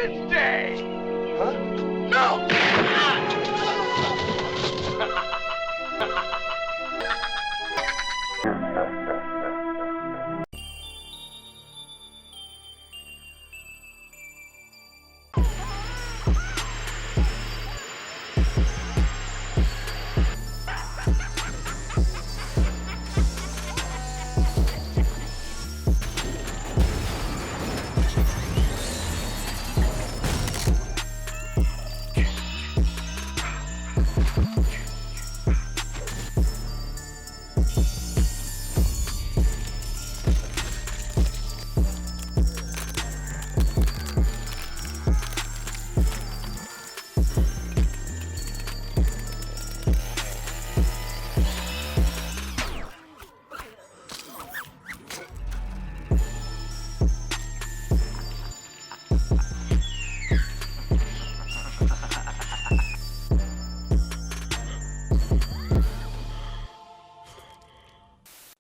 Garbage Day! Huh? No!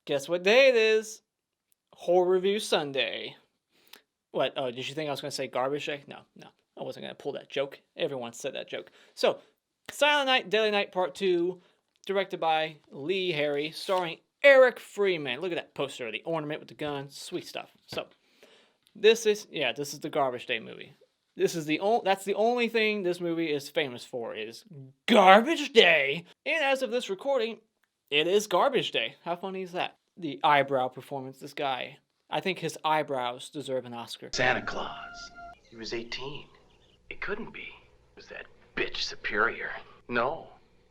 Guess what day it is? Horror Review Sunday. What? Oh, did you think I was going to say Garbage Day? No. I wasn't going to pull that joke. Everyone said that joke. So, Silent Night, Deadly Night Part 2, directed by Lee Harry, starring Eric Freeman. Look at that poster, the ornament with the gun. Sweet stuff. So, this is the Garbage Day movie. That's the only thing this movie is famous for, is Garbage Day. And as of this recording, it is Garbage Day. How funny is that? The eyebrow performance, this guy. I think his eyebrows deserve an Oscar. Santa Claus. He was 18. It couldn't be. It was that bitch Superior. No,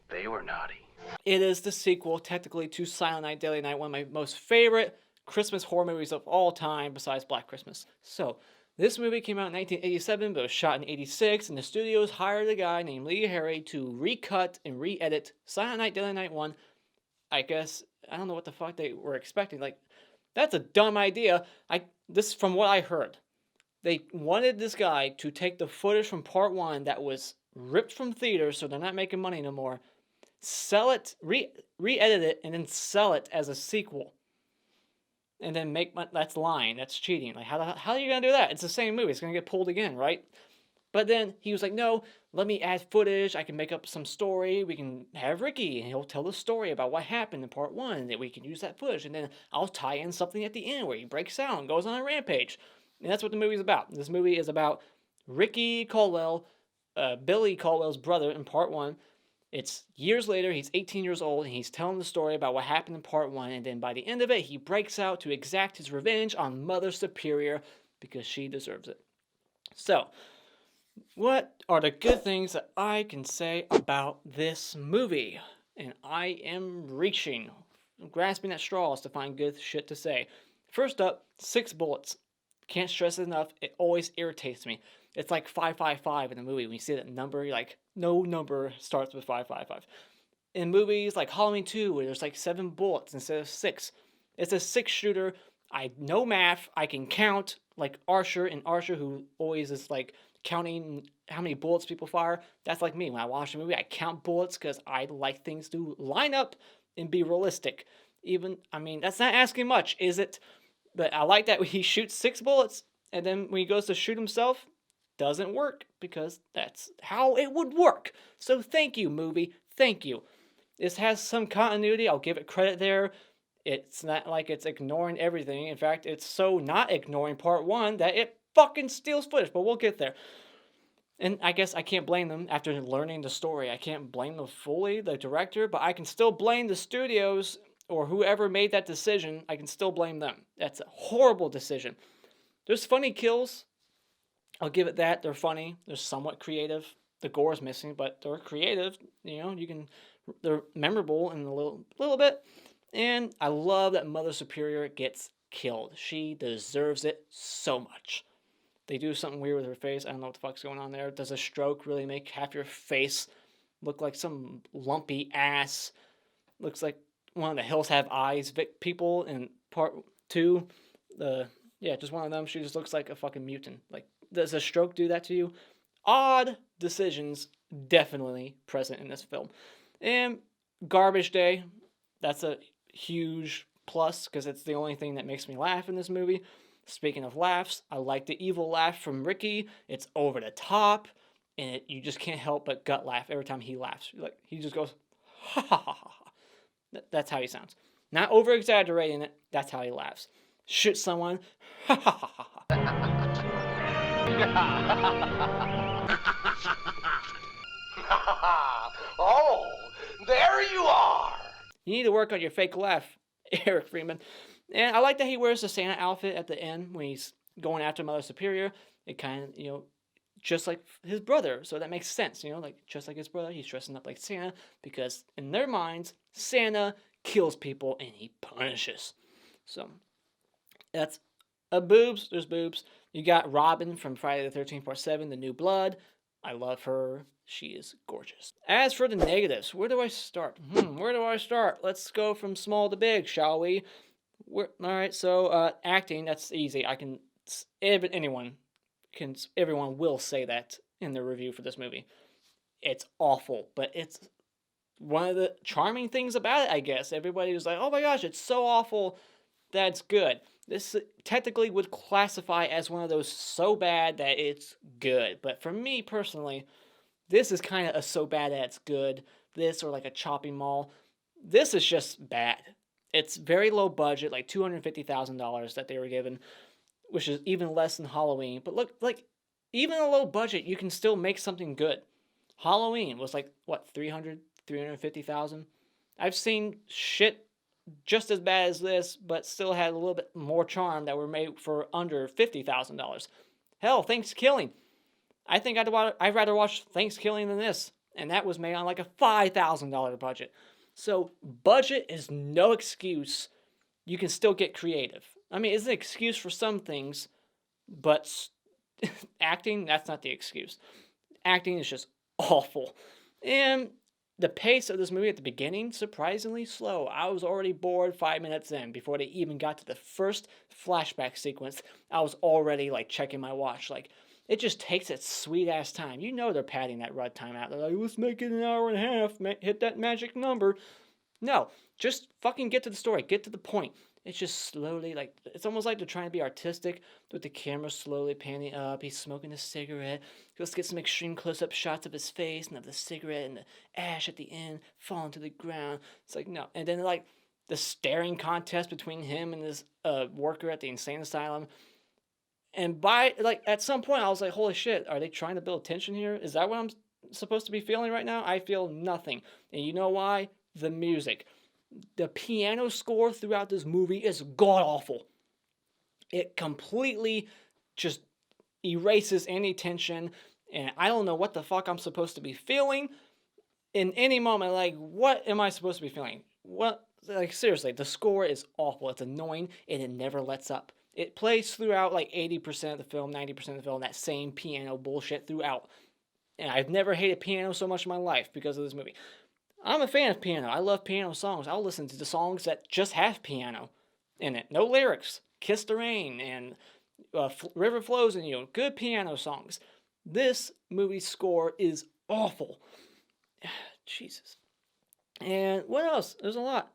they were naughty. It is the sequel, technically, to Silent Night, Deadly Night, one of my most favorite Christmas horror movies of all time, besides Black Christmas. So, this movie came out in 1987, but it was shot in 86, and the studios hired a guy named Lee Harry to recut and re-edit Silent Night, Deadly Night 1. I guess, I don't know what the fuck they were expecting. Like, that's a dumb idea. From what I heard, they wanted this guy to take the footage from part 1 that was ripped from theaters, so they're not making money no more, sell it, re-edit it, and then sell it as a sequel. And then make money. That's lying. That's cheating. Like, how are you going to do that? It's the same movie. It's going to get pulled again, right? But then he was like, no, let me add footage. I can make up some story. We can have Ricky, and he'll tell the story about what happened in part 1, that we can use that footage. And then I'll tie in something at the end where he breaks out and goes on a rampage. And that's what the movie's about. This movie is about Ricky Caldwell, Billy Caldwell's brother in part 1. It's years later, he's 18 years old, and he's telling the story about what happened in part 1. And then by the end of it, he breaks out to exact his revenge on Mother Superior because she deserves it. So, what are the good things that I can say about this movie? And I am grasping at straws to find good shit to say. First up, 6 bullets. Can't stress it enough. It always irritates me. It's like 555 in the movie. When you see that number, you're like, no number starts with 555. In movies like Halloween 2, where there's like 7 bullets instead of 6. It's a 6-shooter. I know math. I can count, like Archer, who always is like counting how many bullets people fire. That's like me. When I watch a movie, I count bullets because I like things to line up and be realistic. That's not asking much, is it? But I like that he shoots 6 bullets, and then when he goes to shoot himself, doesn't work, because that's how it would work. So thank you, movie. Thank you. This has some continuity. I'll give it credit there. It's not like it's ignoring everything. In fact, it's so not ignoring part 1 that it fucking steals footage, but we'll get there. And I guess I can't blame them after learning the story. I can't blame them fully, the director, but I can still blame the studios or whoever made that decision. I can still blame them. That's a horrible decision. There's funny kills. I'll give it that. They're funny. They're somewhat creative. The gore is missing, but they're creative. They're memorable in a little bit. And I love that Mother Superior gets killed. She deserves it so much. They do something weird with her face. I don't know what the fuck's going on there. Does a stroke really make half your face look like some lumpy ass? Looks like one of the Hills Have Eyes people in part 2. Just one of them. She just looks like a fucking mutant. Like, does a stroke do that to you? Odd decisions definitely present in this film. And Garbage Day, that's a huge plus because it's the only thing that makes me laugh in this movie. Speaking of laughs, I like the evil laugh from Ricky. It's over the top, and you just can't help but gut laugh every time he laughs. Like, he just goes, ha ha ha ha ha. That's how he sounds. Not over exaggerating it, that's how he laughs. Shoot someone, ha ha ha ha ha. Oh, there you are. You need to work on your fake laugh, Eric Freeman. And I like that he wears the Santa outfit at the end when he's going after Mother Superior. It kind of, just like his brother. So that makes sense, like just like his brother, he's dressing up like Santa because in their minds, Santa kills people and he punishes. So that's boobs. There's boobs. You got Robin from Friday the 13th Part 7, The New Blood. I love her. She is gorgeous. As for the negatives, where do I start? Where do I start? Let's go from small to big, shall we? Alright, so acting, that's easy. Everyone will say that in the review for this movie. It's awful, but it's one of the charming things about it, I guess. Everybody was like, oh my gosh, it's so awful, that's good. This technically would classify as one of those so bad that it's good. But for me personally, this is kind of a so bad that it's good. This or like a Chopping Mall. This is just bad. It's very low budget, like $250,000 that they were given, which is even less than Halloween. But look, like, even a low budget, you can still make something good. Halloween was like, what, 350,000? I've seen shit just as bad as this, but still had a little bit more charm that were made for under $50,000. Hell, Thanksgiving. I think I'd rather watch Thanksgiving than this. And that was made on like a $5,000 budget. So budget is no excuse. You can still get creative. I mean, it's an excuse for some things, but acting, that's not the excuse. Acting is just awful. And the pace of this movie at the beginning, surprisingly slow. I was already bored 5 minutes in before they even got to the first flashback sequence. I was already like checking my watch. Like, it just takes its sweet ass time. You know they're padding that runtime out. They're like, let's make it an hour and a half, hit that magic number. No, just fucking get to the story, get to the point. It's just slowly, like, it's almost like they're trying to be artistic with the camera slowly panning up. He's smoking a cigarette. Let's get some extreme close-up shots of his face and of the cigarette and the ash at the end falling to the ground. It's like, no. And then, like, the staring contest between him and this worker at the insane asylum. And at some point, I was like, holy shit, are they trying to build tension here? Is that what I'm supposed to be feeling right now? I feel nothing. And you know why? The music. The piano score throughout this movie is god-awful. It completely just erases any tension, and I don't know what the fuck I'm supposed to be feeling in any moment. Like, what am I supposed to be feeling? Like, seriously, the score is awful. It's annoying, and it never lets up. It plays throughout like 80% of the film, 90% of the film, that same piano bullshit throughout. And I've never hated piano so much in my life because of this movie. I'm a fan of piano. I love piano songs. I'll listen to the songs that just have piano in it. No lyrics. Kiss the Rain and River Flows in You. Good piano songs. This movie's score is awful. Jesus. And what else? There's a lot.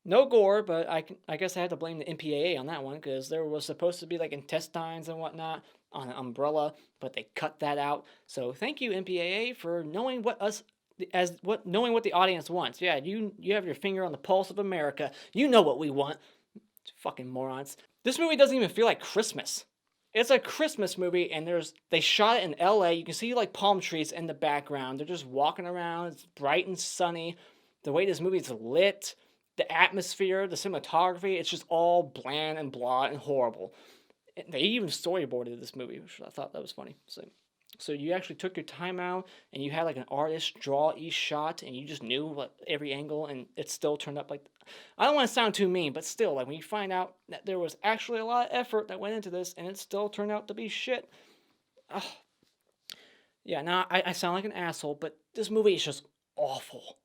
No gore, but I guess I had to blame the MPAA on that one because there was supposed to be like intestines and whatnot on an umbrella, but they cut that out. So thank you, MPAA, for knowing what the audience wants. Yeah, you have your finger on the pulse of America. You know what we want. Fucking morons. This movie doesn't even feel like Christmas. It's a Christmas movie, and they shot it in LA. You can see like palm trees in the background. They're just walking around. It's bright and sunny. The way this movie is lit, the atmosphere, the cinematography, it's just all bland and blah and horrible. They even storyboarded this movie, which I thought that was funny. So you actually took your time out, and you had like an artist draw each shot, and you just knew what every angle, and it still turned up like... I don't want to sound too mean, but still, like when you find out that there was actually a lot of effort that went into this, and it still turned out to be shit. Ugh. Yeah, now I sound like an asshole, but this movie is just awful.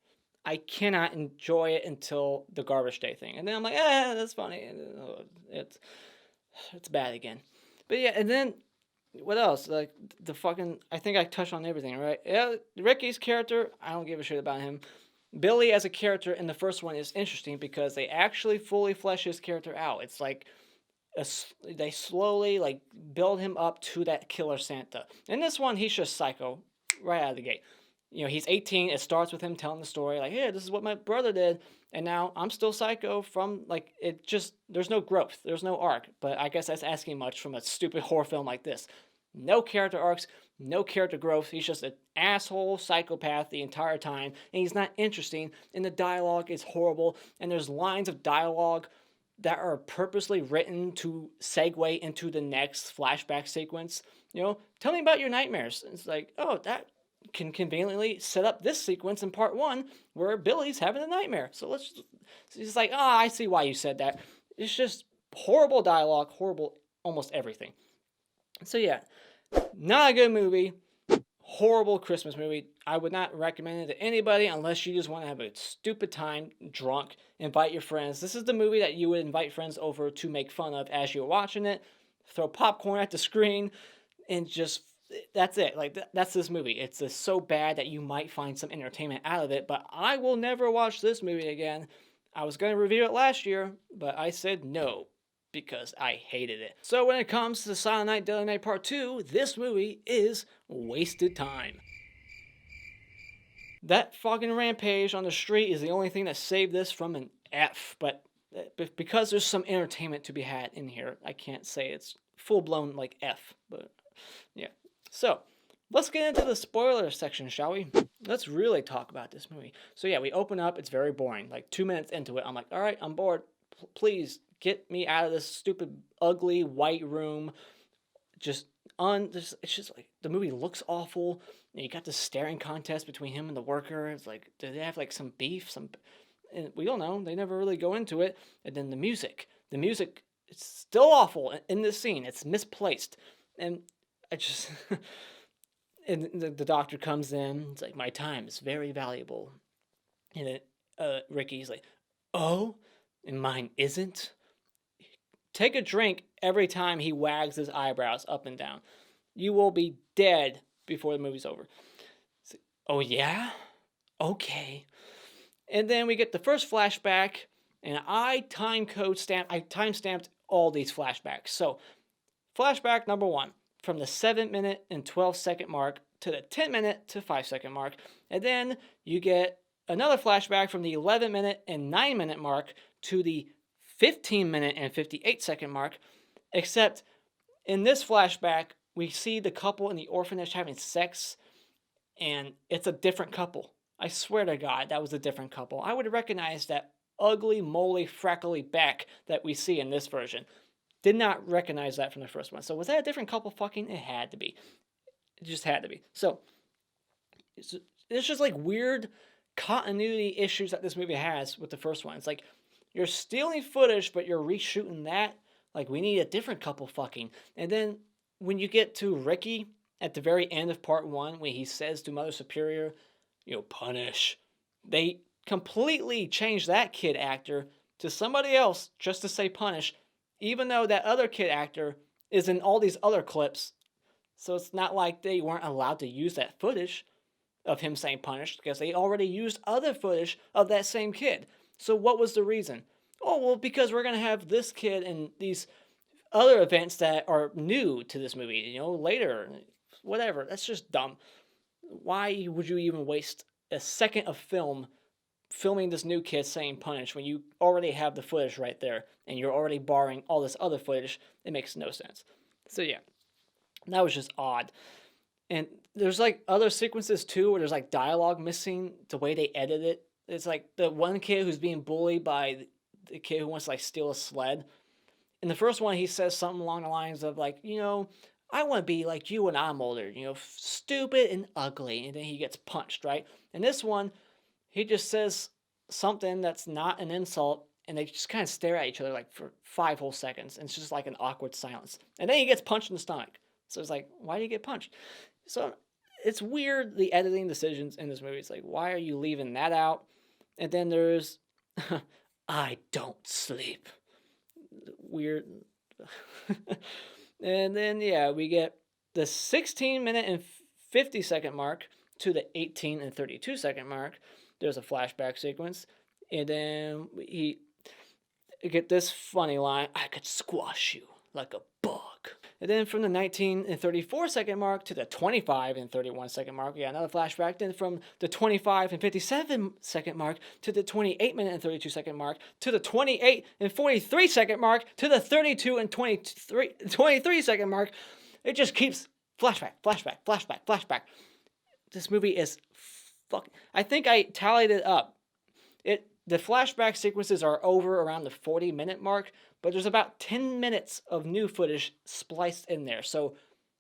I cannot enjoy it until the garbage day thing, and then I'm like, that's funny. It's bad again. But yeah, and then... what else? Like, I think I touched on everything, right? Yeah, Ricky's character, I don't give a shit about him. Billy as a character in the first one is interesting because they actually fully flesh his character out. It's like, they slowly like build him up to that killer Santa. In this one, he's just psycho right out of the gate. You know, he's 18. It starts with him telling the story like, "Hey, this is what my brother did," and now I'm still psycho from like it. Just there's no growth, there's no arc. But I guess that's asking much from a stupid horror film like this. No character arcs, no character growth. He's just an asshole psychopath the entire time, and he's not interesting. And the dialogue is horrible. And there's lines of dialogue that are purposely written to segue into the next flashback sequence. You know, tell me about your nightmares. It's like, oh, that can conveniently set up this sequence in part one where Billy's having a nightmare. So it's like, ah, I see why you said that. It's just horrible dialogue, horrible almost everything. So yeah, not a good movie. Horrible Christmas movie. I would not recommend it to anybody unless you just want to have a stupid time, drunk, invite your friends. This is the movie that you would invite friends over to make fun of as you're watching it. Throw popcorn at the screen and just that's it. Like that's this movie. It's just so bad that you might find some entertainment out of it, but I will never watch this movie again. I was going to review it last year, but I said no because I hated it. So when it comes to Silent Night, Deadly Night Part 2, this movie is wasted time. That fucking rampage on the street is the only thing that saved this from an F, but because there's some entertainment to be had in here, I can't say it's full-blown like F, but yeah. So, let's get into the spoiler section, shall we? Let's really talk about this movie. So yeah, we open up, it's very boring. Like 2 minutes into it, I'm like, all right, I'm bored. Please get me out of this stupid, ugly, white room. It's just like, the movie looks awful. And you got this staring contest between him and the worker. It's like, do they have like some beef? And we don't know. They never really go into it. And then the music. It's still awful in this scene. It's misplaced. And I just... and the doctor comes in. It's like, my time is very valuable. And Ricky's like, oh, and mine isn't? Take a drink every time he wags his eyebrows up and down. You will be dead before the movie's over. Like, oh yeah? Okay. And then we get the first flashback, and I time-stamped all these flashbacks. So, flashback number 1, from the 7-minute and 12-second mark to the 10-minute to 5-second mark. And then you get another flashback from the 11-minute and 9-minute mark to the 15-minute and 58-second mark. Except in this flashback, we see the couple in the orphanage having sex, and it's a different couple. I swear to God, that was a different couple. I would recognize that ugly, moly, freckly back that we see in this version. Did not recognize that from the first one. So was that a different couple fucking? It had to be. It just had to be. So it's just like weird continuity issues that this movie has with the first one. It's like you're stealing footage, but you're reshooting that. Like, we need a different couple fucking. And then when you get to Ricky at the very end of part 1, when he says to Mother Superior, you know, punish, they completely changed that kid actor to somebody else just to say punish, even though that other kid actor is in all these other clips. So it's not like they weren't allowed to use that footage of him saying punish, because they already used other footage of that same kid. So what was the reason? Oh, well, because we're going to have this kid in these other events that are new to this movie, you know, later, whatever. That's just dumb. Why would you even waste a second of filming this new kid saying punish when you already have the footage right there and you're already borrowing all this other footage? It makes no sense. So yeah, that was just odd. And there's like other sequences too where there's like dialogue missing, the way they edit it. It's like the one kid who's being bullied by the kid who wants to like steal a sled. In the first one, he says something along the lines of like, you know, I want to be like you when I'm older, you know, stupid and ugly. And then he gets punched, right? In this one, he just says something that's not an insult, and they just kind of stare at each other like for 5 whole seconds. And it's just like an awkward silence. And then he gets punched in the stomach. So it's like, why do you get punched? So it's weird, the editing decisions in this movie. It's like, why are you leaving that out? And then there's, I don't sleep. Weird. And then, yeah, we get the 16-minute and 50-second mark to the 18 and 32-second mark. There's a flashback sequence. And then get this funny line, I could squash you like a bug. And then from the 19 and 34 second mark to the 25 and 31 second mark, we got another flashback. Then from the 25 and 57 second mark to the 28 minute and 32 second mark to the 28 and 43 second mark to the 32 and 23 second mark. It just keeps flashback, flashback, flashback, flashback. This movie is I think I tallied it up. The flashback sequences are over around the 40-minute mark, but there's about 10 minutes of new footage spliced in there. So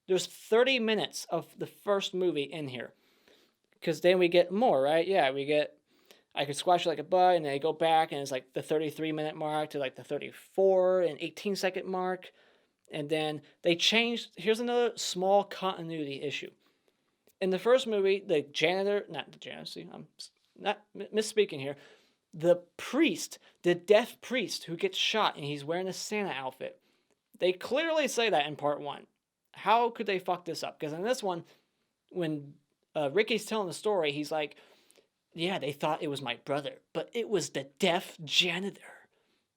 there's 30 minutes of the first movie in here. Because then we get more, right? Yeah, we get I Could Squash You Like a Bug, and then they go back, and it's like the 33-minute mark to like the 34 and 18-second mark. And then they changed. Here's another small continuity issue. In the first movie, the janitor, not the janitor, see, I'm not misspeaking here. The priest, the deaf priest who gets shot and he's wearing a Santa outfit. They clearly say that in part 1. How could they fuck this up? Because in this one, when Ricky's telling the story, he's like, yeah, they thought it was my brother, but it was the deaf janitor.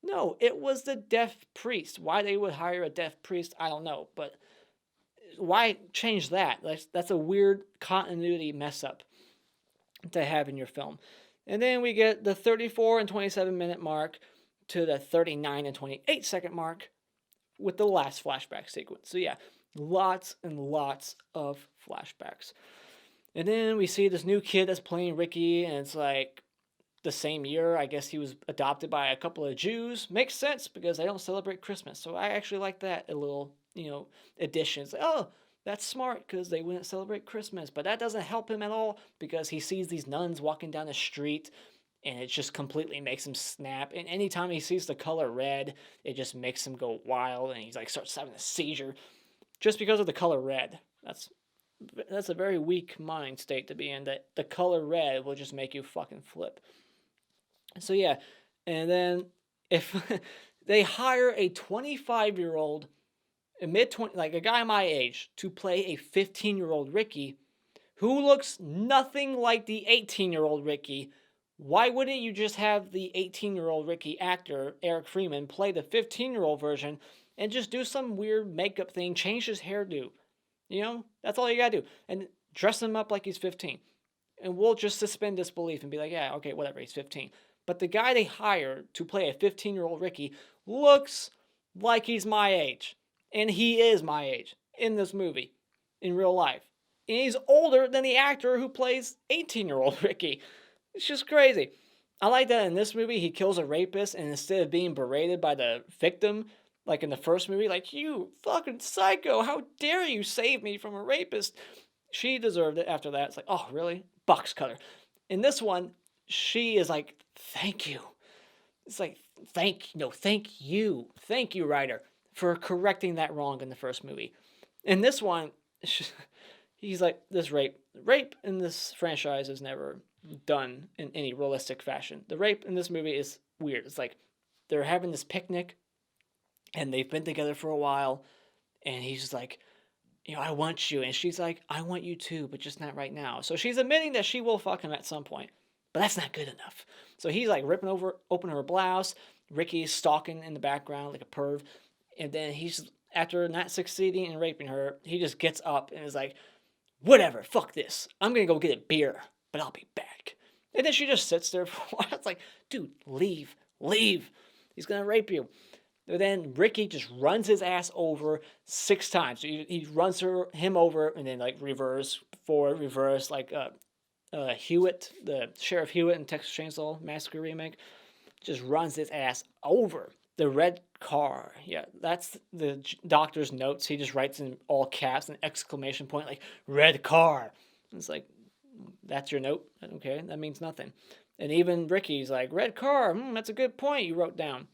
No, it was the deaf priest. Why they would hire a deaf priest, I don't know. But why change that? That's a weird continuity mess up to have in your film. And then we get the 34 and 27 minute mark to the 39 and 28 second mark with the last flashback sequence. So yeah, lots and lots of flashbacks. And then we see this new kid that's playing Ricky, and it's like the same year. I guess he was adopted by a couple of Jews. Makes sense because they don't celebrate Christmas. So I actually like that a little, addition. It's like, oh, that's smart because they wouldn't celebrate Christmas. But that doesn't help him at all because he sees these nuns walking down the street and it just completely makes him snap. And anytime he sees the color red, it just makes him go wild and he's like starts having a seizure just because of the color red. That's a very weak mind state to be in, that the color red will just make you fucking flip. So yeah, and then if they hire a 25-year-old mid-20, like a guy my age, to play a 15-year-old Ricky who looks nothing like the 18-year-old Ricky, why wouldn't you just have the 18-year-old Ricky actor, Eric Freeman, play the 15-year-old version and just do some weird makeup thing, change his hairdo? That's all you gotta do. And dress him up like he's 15. And we'll just suspend disbelief and be like, yeah, okay, whatever, he's 15. But the guy they hired to play a 15-year-old Ricky looks like he's my age. And he is my age in this movie, in real life. And he's older than the actor who plays 18-year-old Ricky. It's just crazy. I like that in this movie, he kills a rapist, and instead of being berated by the victim, like in the first movie, like, you fucking psycho, how dare you save me from a rapist? She deserved it after that. It's like, oh, really? Box cutter. In this one, she is like, thank you. It's like, thank you. Thank you, writer, for correcting that wrong in the first movie. In this one, he's like, this rape in this franchise is never done in any realistic fashion. The rape in this movie is weird. It's like they're having this picnic and they've been together for a while, and he's just like, I want you. And she's like, I want you too, but just not right now. So she's admitting that she will fuck him at some point, but that's not good enough. So he's like ripping open her blouse. Ricky's stalking in the background like a perv. And then he's, after not succeeding in raping her, he just gets up and is like, whatever, fuck this. I'm going to go get a beer, but I'll be back. And then she just sits there for a while. It's like, dude, leave. He's going to rape you. And then Ricky just runs his ass over 6 times. So he runs him over and then like reverse, forward, reverse, like Hewitt, the Sheriff Hewitt in Texas Chainsaw Massacre remake, just runs his ass over. The red car. Yeah, that's the doctor's notes. He just writes in all caps an exclamation point like, red car. And it's like, that's your note? Okay, that means nothing. And even Ricky's like, red car. That's a good point you wrote down.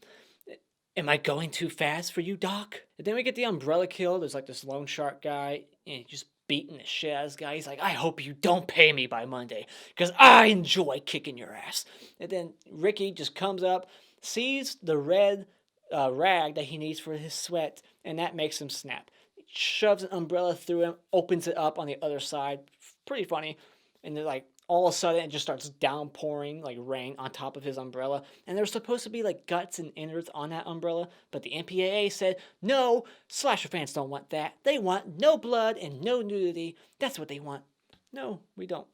Am I going too fast for you, Doc? And then we get the umbrella kill. There's like this loan shark guy, and he's just beating the shit out of this guy. He's like, I hope you don't pay me by Monday, because I enjoy kicking your ass. And then Ricky just comes up, sees the red rag that he needs for his sweat, and that makes him snap. He shoves an umbrella through him, opens it up on the other side. Pretty funny. And they're like, all of a sudden it just starts downpouring like rain on top of his umbrella, and there's supposed to be like guts and innards on that umbrella, but the MPAA said no, slasher fans don't want that. They want no blood and no nudity. That's what they want. No, we don't.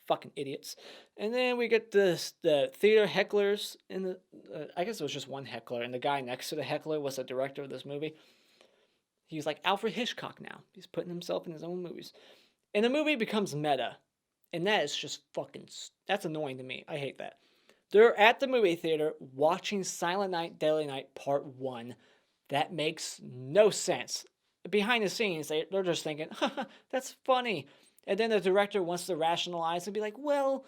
Fucking idiots. And then we get the theater hecklers in the I guess it was just one heckler, and the guy next to the heckler was the director of this movie. He's like Alfred Hitchcock now. He's putting himself in his own movies. And the movie becomes meta. And that is just fucking... That's annoying to me. I hate that. They're at the movie theater watching Silent Night, Deadly Night Part 1. That makes no sense. Behind the scenes, they're just thinking, haha, that's funny. And then the director wants to rationalize and be like, well,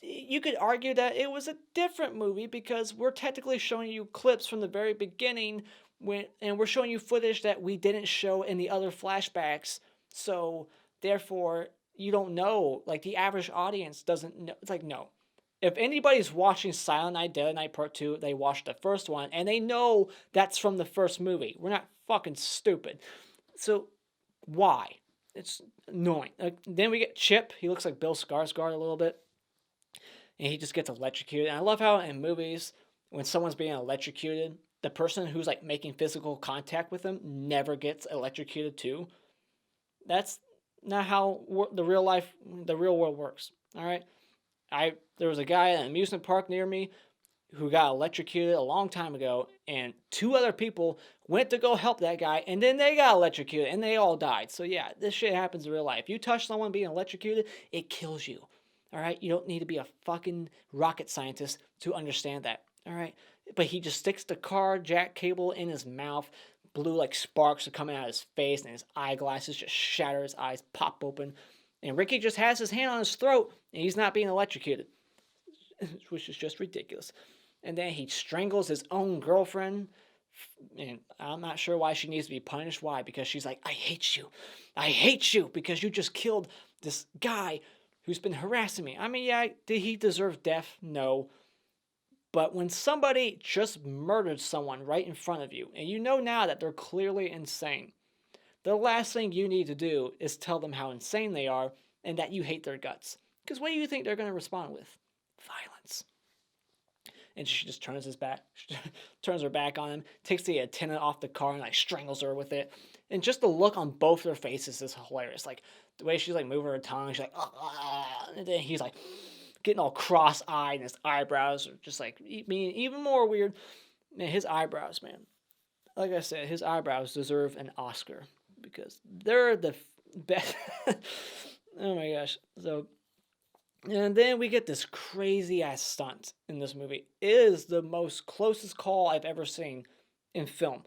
you could argue that it was a different movie because we're technically showing you clips from the very beginning and we're showing you footage that we didn't show in the other flashbacks. So, therefore, you don't know. Like, the average audience doesn't know. It's like, no. If anybody's watching Silent Night, Deadly Night Part 2, they watched the first one, and they know that's from the first movie. We're not fucking stupid. So, why? It's annoying. Then we get Chip. He looks like Bill Skarsgård a little bit. And he just gets electrocuted. And I love how in movies, when someone's being electrocuted, the person who's like making physical contact with them never gets electrocuted too. That's not how the real world works. All right. There was a guy at an amusement park near me who got electrocuted a long time ago, and 2 other people went to go help that guy, and then they got electrocuted, and they all died. So yeah, this shit happens in real life. You touch someone being electrocuted, it kills you. All right? You don't need to be a fucking rocket scientist to understand that. All right? But he just sticks the car jack cable in his mouth. Blue like sparks are coming out of his face, and his eyeglasses just shatter. His eyes pop open. And Ricky just has his hand on his throat, and he's not being electrocuted. Which is just ridiculous. And then he strangles his own girlfriend. And I'm not sure why she needs to be punished. Why? Because she's like, I hate you. I hate you because you just killed this guy who's been harassing me. I mean, yeah, did he deserve death? No. But when somebody just murdered someone right in front of you, and you know now that they're clearly insane, the last thing you need to do is tell them how insane they are and that you hate their guts. Because what do you think they're going to respond with? Violence. And she just turns her back on him, takes the antenna off the car and like strangles her with it. And just the look on both their faces is hilarious. Like the way she's like moving her tongue, she's like, ah, and then he's like getting all cross-eyed, and his eyebrows are just like being even more weird. Man, his eyebrows, man. Like I said, his eyebrows deserve an Oscar because they're the best. Oh my gosh. So, and then we get this crazy ass stunt in this movie. It is the most closest call I've ever seen in film.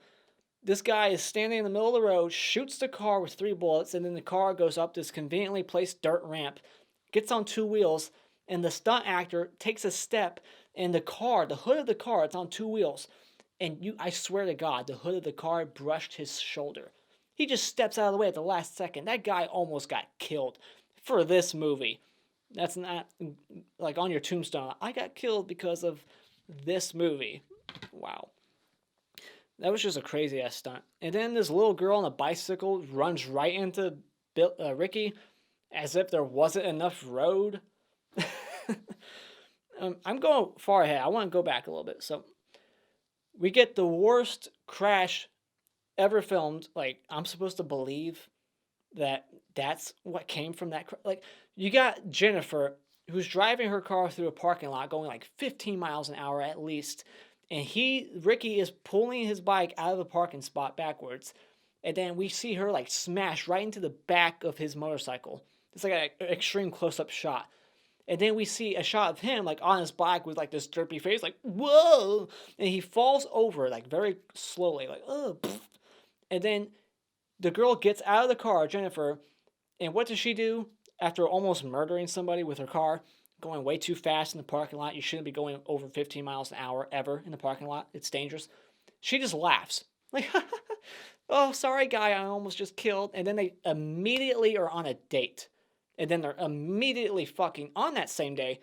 This guy is standing in the middle of the road, shoots the car with 3 bullets, and then the car goes up this conveniently placed dirt ramp, gets on 2 wheels, and the stunt actor takes a step, and the hood of the car, it's on 2 wheels. And I swear to God, the hood of the car brushed his shoulder. He just steps out of the way at the last second. That guy almost got killed for this movie. That's not, like, on your tombstone. I got killed because of this movie. Wow. That was just a crazy-ass stunt. And then this little girl on a bicycle runs right into Ricky as if there wasn't enough road. I'm going far ahead. I want to go back a little bit. So, we get the worst crash ever filmed. Like, I'm supposed to believe that that's what came from that. Like, you got Jennifer, who's driving her car through a parking lot going like 15 miles an hour at least. And Ricky is pulling his bike out of the parking spot backwards. And then we see her like smash right into the back of his motorcycle. It's like an extreme close-up shot. And then we see a shot of him like on his bike with like this derpy face, like, whoa! And he falls over like very slowly, like, oh. And then the girl gets out of the car, Jennifer, and what does she do after almost murdering somebody with her car? Going way too fast in the parking lot. You shouldn't be going over 15 miles an hour ever in the parking lot. It's dangerous. She just laughs. Like, oh, sorry, guy, I almost just killed. And then they immediately are on a date. And then they're immediately fucking on that same day.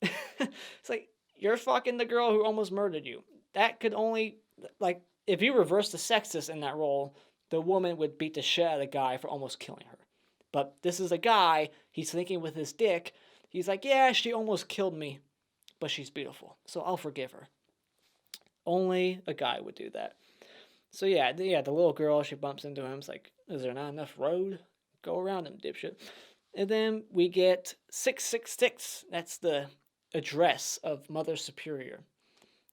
It's like, you're fucking the girl who almost murdered you. That could only, like, if you reverse the sexist in that role, the woman would beat the shit out of the guy for almost killing her. But this is a guy, he's thinking with his dick, he's like, yeah, she almost killed me, but she's beautiful, so I'll forgive her. Only a guy would do that. So yeah, the little girl, she bumps into him. It's like, is there not enough road? Go around him, dipshit. And then we get 666. That's the address of Mother Superior.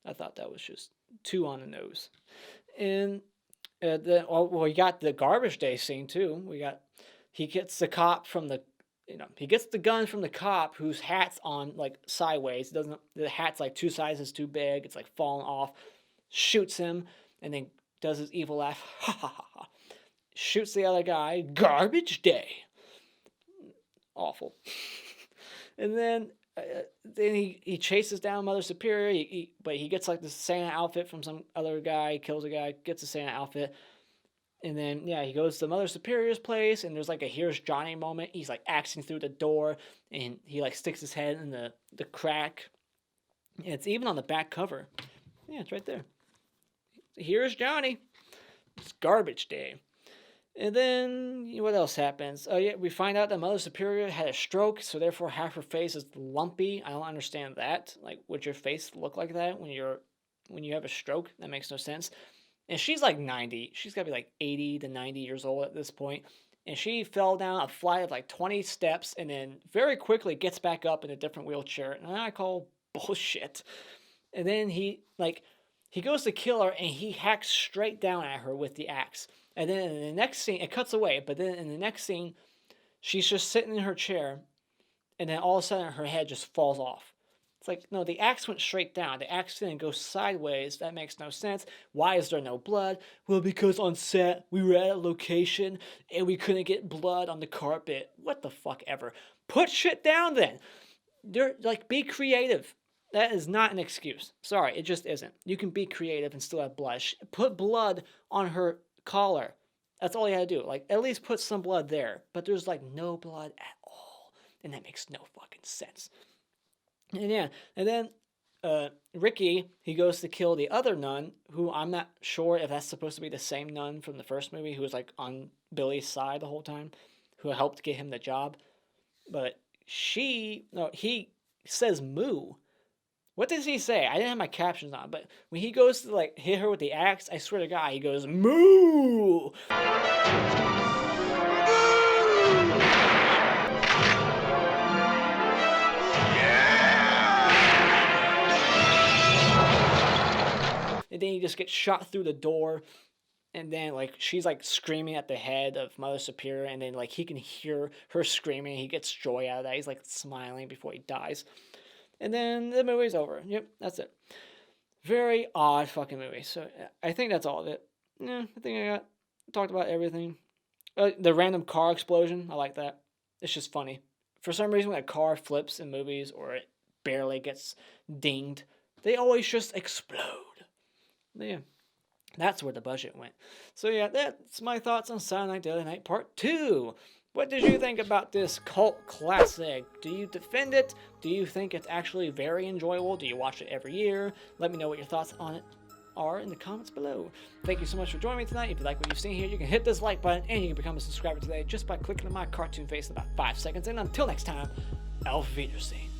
I thought that was just too on the nose. And we got the garbage day scene too. He gets the cop from he gets the gun from the cop whose hat's on like sideways. The hat's like 2 sizes too big. It's like falling off. Shoots him and then does his evil laugh. Ha ha ha ha. Shoots the other guy. Garbage day. Awful. And then he chases down Mother Superior. But he gets like the Santa outfit from some other guy. Kills a guy. Gets the Santa outfit. And then, he goes to Mother Superior's place, and there's like a Here's Johnny moment. He's like axing through the door, and he like sticks his head in the crack. And it's even on the back cover. Yeah, it's right there. Here's Johnny. It's garbage day. And then, what else happens? Oh, yeah, we find out that Mother Superior had a stroke, so therefore half her face is lumpy. I don't understand that. Like, would your face look like that when you have a stroke? That makes no sense. And she's like 90. She's got to be like 80 to 90 years old at this point. And she fell down a flight of like 20 steps and then very quickly gets back up in a different wheelchair. And I call bullshit. And then he goes to kill her and he hacks straight down at her with the axe. And then in the next scene, it cuts away. But then in the next scene, she's just sitting in her chair. And then all of a sudden her head just falls off. It's like, no, the axe went straight down. The axe didn't go sideways. That makes no sense. Why is there no blood? Well, because on set, we were at a location, and we couldn't get blood on the carpet. What the fuck ever. Put shit down then. Be creative. That is not an excuse. Sorry, it just isn't. You can be creative and still have blood. Put blood on her collar. That's all you had to do. Like, at least put some blood there. But there's, like, no blood at all. And that makes no fucking sense. And then Ricky, he goes to kill the other nun, who I'm not sure if that's supposed to be the same nun from the first movie who was like on Billy's side the whole time, who helped get him the job. But he says moo. What does he say? I didn't have my captions on, but when he goes to like hit her with the axe, I swear to God, he goes moo. And then he just gets shot through the door. And then, like, she's, like, screaming at the head of Mother Superior. And then, like, he can hear her screaming. He gets joy out of that. He's, like, smiling before he dies. And then the movie's over. Yep, that's it. Very odd fucking movie. So, I think that's all of it. Yeah, I think I talked about everything. The random car explosion. I like that. It's just funny. For some reason, when a car flips in movies or it barely gets dinged, they always just explode. Yeah, that's where the budget went. So yeah, that's my thoughts on Silent Night, Deadly Night Part 2. What did you think about this cult classic? Do you defend it? Do you think it's actually very enjoyable? Do you watch it every year? Let me know what your thoughts on it are in the comments below. Thank you so much for joining me tonight. If you like what you've seen here, you can hit this like button and you can become a subscriber today just by clicking on my cartoon face in about 5 seconds. And until next time, Auf Wiedersehen.